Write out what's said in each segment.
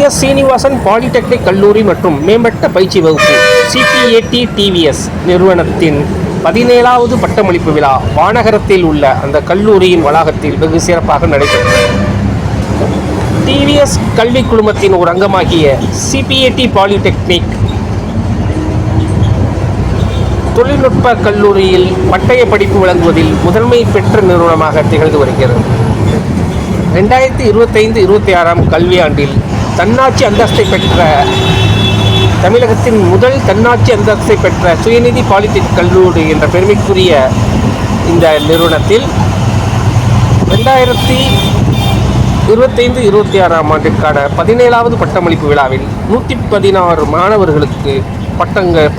TS Srinivasan polytechnic கல்லூரி மற்றும் மேம்பட்ட பயிற்சி வகுப்பு Cpat Tvs நிறுவனத்தின் 17வது பட்டமளிப்பு விழா வானகரத்தில் உள்ள அந்த கல்லூரியின் வளாகத்தில் வெகு சிறப்பாக நடைபெற்றது. TVS கல்வி குழுமத்தின் ஒரு அங்கமாகிய Cpat பாலிடெக்னிக் தொழில்நுட்ப கல்லூரியில் பட்டய படிப்பு வழங்குவதில் முதன்மை பெற்ற நிறுவனமாக திகழ்ந்து வருகிறது. 2025-26 கல்வியாண்டில் தன்னாட்சி அந்தஸ்தை பெற்ற தமிழகத்தின் முதல் தன்னாட்சி அந்தஸ்தை பெற்ற சுயநிதி பாலிடெக்னிக் கல்லூரி என்ற பெருமைக்குரிய இந்த நிறுவனத்தில் 2025-26 ஆண்டிற்கான 17வது பட்டமளிப்பு விழாவில் 116 மாணவர்களுக்கு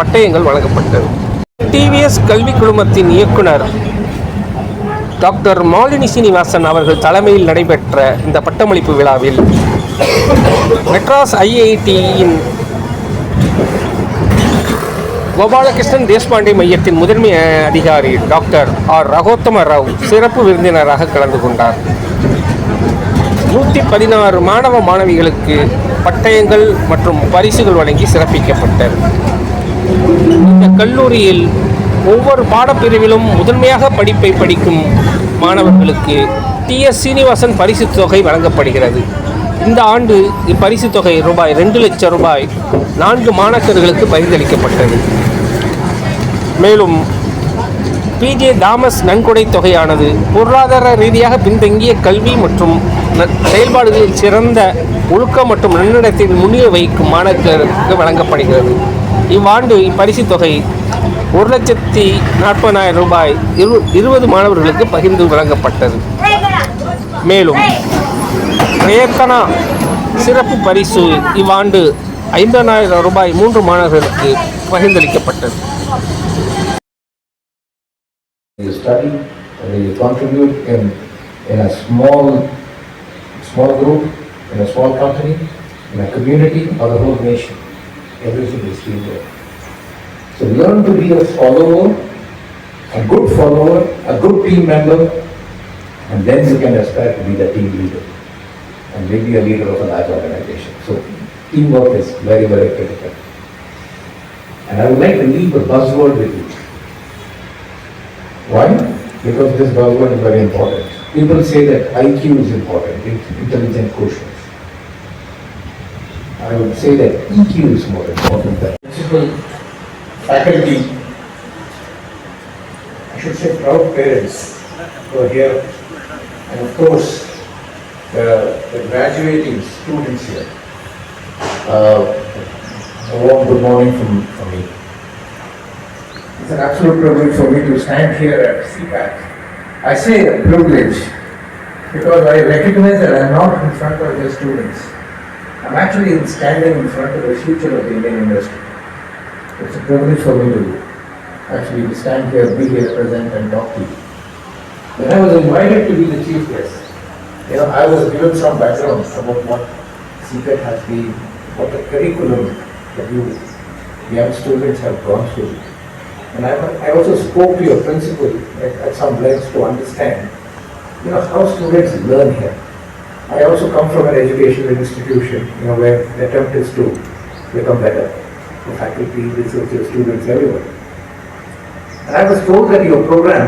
பட்டயங்கள் வழங்கப்பட்டது. TVS கல்வி குழுமத்தின் இயக்குனர் டாக்டர் மாலினி சீனிவாசன் அவர்கள் தலைமையில் நடைபெற்ற இந்த பட்டமளிப்பு விழாவில் மெட்ராஸ் IITயின் கோபாலகிருஷ்ணன் தேஷ்பாண்டே மையத்தின் முதன்மை அதிகாரி டாக்டர் ரகோத்தம ராவ் சிறப்பு விருந்தினராக கலந்து கொண்டார். 116 மாணவ மாணவிகளுக்கு பட்டயங்கள் மற்றும் பரிசுகள் வழங்கி சிறப்பிக்கப்பட்டது. இந்த கல்லூரியில் ஒவ்வொரு பாடப்பிரிவிலும் முதன்மையாக படிப்பை படிக்கும் மாணவர்களுக்கு TS சீனிவாசன் பரிசு தொகை வழங்கப்படுகிறது. இந்த ஆண்டு இப்பரிசு தொகை ரூபாய் 2 லட்சம் ரூபாய் 4 மாணாக்கர்களுக்கு பரிந்தளிக்கப்பட்டது. மேலும் PJ தாமஸ் நன்கொடை தொகையானது பொருளாதார ரீதியாக பின்தங்கிய கல்வி மற்றும் செயல்பாடுகளில் சிறந்த ஒழுக்கம் மற்றும் நன்னடத்தையில் முன்னிலை வைக்கும் மாணாக்கருக்கு வழங்கப்படுகிறது. இவ்வாண்டு இப்பரிசு தொகை 1,40,000 ரூபாய் 20 மாணவர்களுக்கு பகிர்ந்து வழங்கப்பட்டது. மேலும் பிரயத்தனா சிறப்பு பரிசு இவ்வாண்டு 50,000 ரூபாய் 3 மாணவர்களுக்கு பகிர்ந்தளிக்கப்பட்டது. You study and you contribute in a small group, in a small company, in a community, or the whole nation. Everything is teamwork. So learn to be a follower, a good follower, a good team member, and then you can aspire to be the team leader and maybe a leader of a large organization. So teamwork is very, very critical. And I would like to leave a buzzword with you. Why? Because this buzzword is very important. People say that IQ is important, intelligent quotient. I would say that EQ is more important than principal, faculty, I should say proud parents who are here, and of course the graduating students here. A warm good morning from me. It's an absolute privilege for me to stand here at Cpat. I say a privilege because I recognize that I am not in front of the students. I'm actually standing in front of the future of the Indian industry. It's a privilege for me to actually stand here, be here, present and talk to you. When I was invited to be the chief guest, I was given some background about what Cpat has been, what the curriculum that you young students have gone through. And I also spoke to your principal at some length to understand, how students learn here. I also come from an educational institution, where the attempt is to become better. The faculty, researchers, students, everyone. And I was told that your program,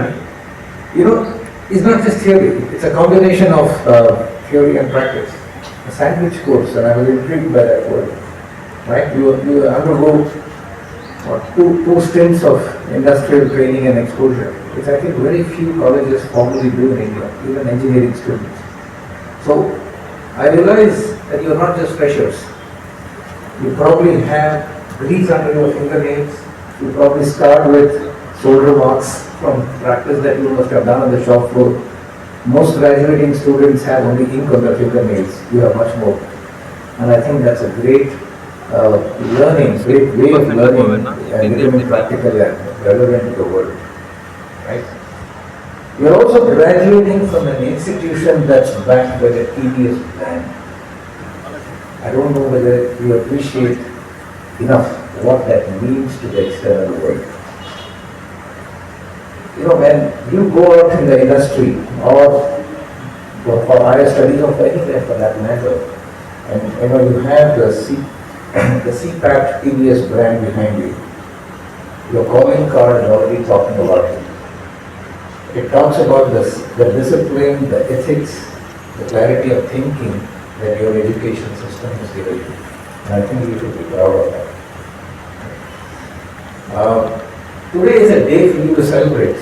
is not just theory. It's a combination of theory and practice. A sandwich course, and I was intrigued by that word. Right? You undergo two stints of industrial training and exposure, which I think very few colleges formally do in India, even engineering students. So I realize that you are not just freshers. You probably have grease under your fingernails. You probably scarred with solder marks from practice that you must have done on the shop floor. Most graduating students have only ink on their fingernails. You have much more. And I think that's a great great way of learning and becoming practical and relevant to the world. Right? You are also graduating from an institution that's backed by the TVS brand. I don't know whether you appreciate enough what that means to the external world. When you go out in the industry or for higher studies or for anything for that matter, And you have the Cpat Tvs brand behind you. Your calling card is already talking about it. It talks about the discipline, the ethics, the clarity of thinking that your education system has given you. And I think you should be proud of that. Today is a day for you to celebrate.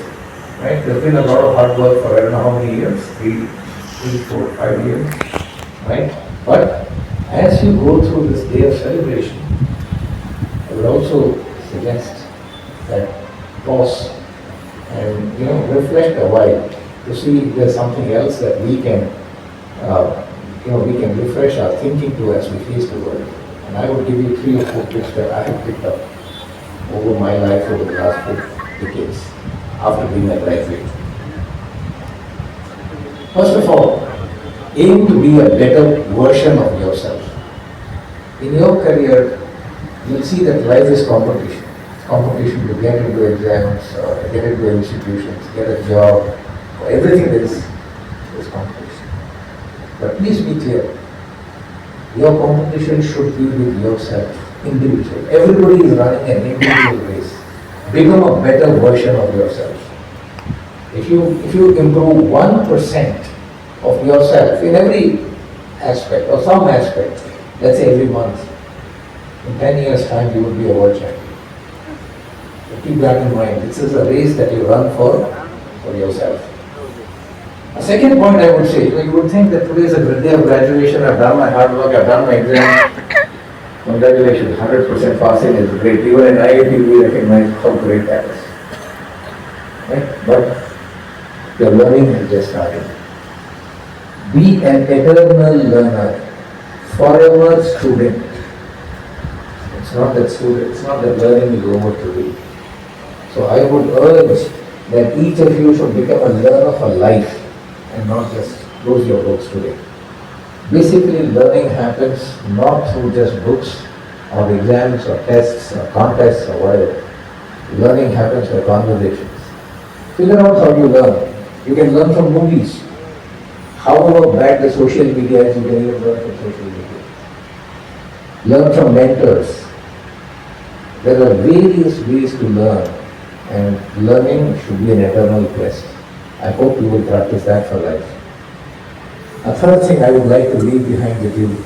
Right? There's been a lot of hard work for I don't know how many years, 3, 4, 5 years. Right? But as you go through this day of celebration, I would also suggest that pause and reflect a while to see if there's something else that we can we can refresh our thinking to as we face the world. And I would give you 3 or 4 tips that I have picked up over my life over the last 4 decades after being a graduate. First of all, aim to be a better version of yourself. In your career, you'll see that life is competition. It's competition to get into exams, get into institutions, get a job. For everything there is competition. But please be clear. Your competition should be with yourself, individual. Everybody is running an individual race. Become a better version of yourself. If you improve 1% of yourself in every aspect or some aspect, let's say every month, in 10 years' time you will be a world champion. So keep that in mind. This is a race that you run for yourself. A second point I would say, you would think that today is a great day of graduation, I've done my hard work, I've done my exam. Congratulations, 100% passing is great. Even in IIT we recognize how great that is. Right? But your learning has just started. Be an eternal learner, forever student. It's not that learning is over today. So I would urge that each of you should become a learner for life and not just close your books today. Basically, learning happens not through just books or exams or tests or contests or whatever. Learning happens by conversations. Figure out how you learn. You can learn from movies. However bad the social media is, you can even learn from social media. Learn from mentors. There are various ways to learn, and learning should be an eternal quest. I hope you will practice that for life. A third thing I would like to leave behind with you.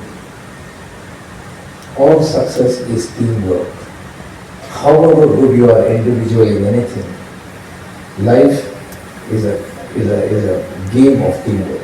All success is teamwork. However good you are individually in anything, life is a game of teamwork.